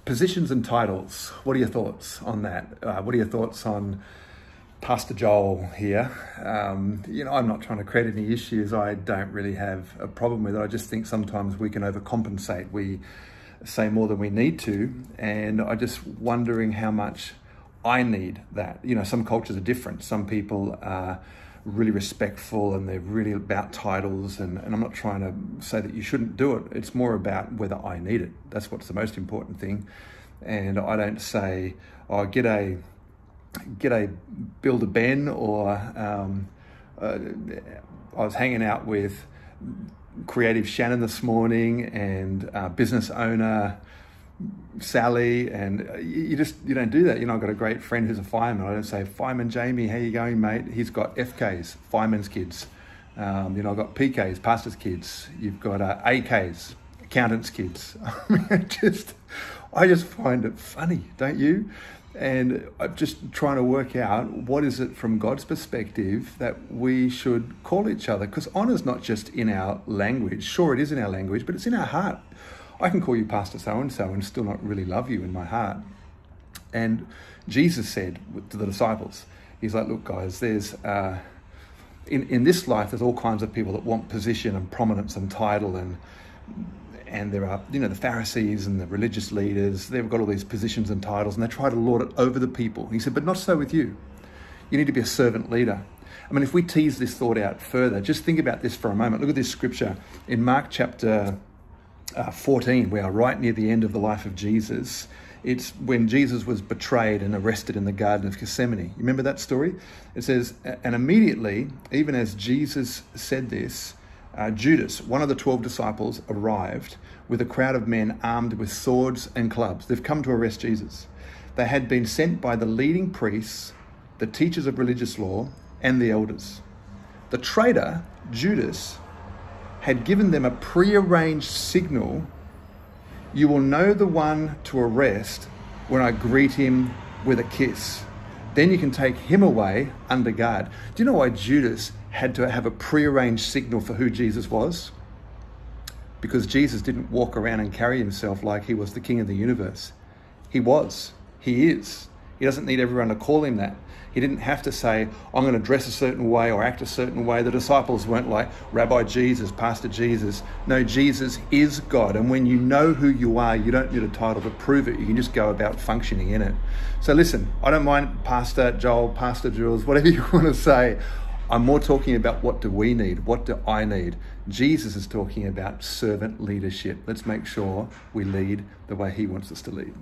Positions and titles. What are your thoughts on that? What are your thoughts on Pastor Joel here? I'm not trying to create any issues. I don't really have a problem with it. I just think sometimes we can overcompensate. We say more than we need to, and I'm just wondering how much I need that. Some cultures are different. Some people are really respectful and they're really about titles, and I'm not trying to say that you shouldn't do it. It's more about whether I need it. That's what's the most important thing. And I don't say, oh, g'day Builder Ben, or I was hanging out with creative Shannon this morning and business owner Sally, and you don't do that. I've got a great friend who's a fireman. I don't say, Fireman Jamie, how you going, mate? He's got FKs, fireman's kids. I've got PKs, pastor's kids. You've got AKs, accountant's kids. I just find it funny, don't you? And I'm just trying to work out, what is it from God's perspective that we should call each other? Because honor's not just in our language. Sure, it is in our language, but it's in our heart. I can call you Pastor so-and-so and still not really love you in my heart. And Jesus said to the disciples, he's like, look, guys, there's in this life, there's all kinds of people that want position and prominence and title, and there are, the Pharisees and the religious leaders. They've got all these positions and titles, and they try to lord it over the people. He said, but not so with you. You need to be a servant leader. I mean, if we tease this thought out further, just think about this for a moment. Look at this scripture in Mark chapter 14. We are right near the end of the life of Jesus. It's when Jesus was betrayed and arrested in the Garden of Gethsemane. You remember that story? It says, and immediately, even as Jesus said this, Judas, one of the 12 disciples, arrived with a crowd of men armed with swords and clubs. They've come to arrest Jesus. They had been sent by the leading priests, the teachers of religious law, and the elders. The traitor, Judas, had given them a prearranged signal: you will know the one to arrest when I greet him with a kiss. Then you can take him away under guard. Do you know why Judas had to have a prearranged signal for who Jesus was? Because Jesus didn't walk around and carry himself like he was the king of the universe. He was. He is. He doesn't need everyone to call him that. He didn't have to say, I'm going to dress a certain way or act a certain way. The disciples weren't like, Rabbi Jesus, Pastor Jesus. No, Jesus is God. And when you know who you are, you don't need a title to prove it. You can just go about functioning in it. So listen, I don't mind Pastor Joel, Pastor Jules, whatever you want to say. I'm more talking about, what do we need? What do I need? Jesus is talking about servant leadership. Let's make sure we lead the way he wants us to lead.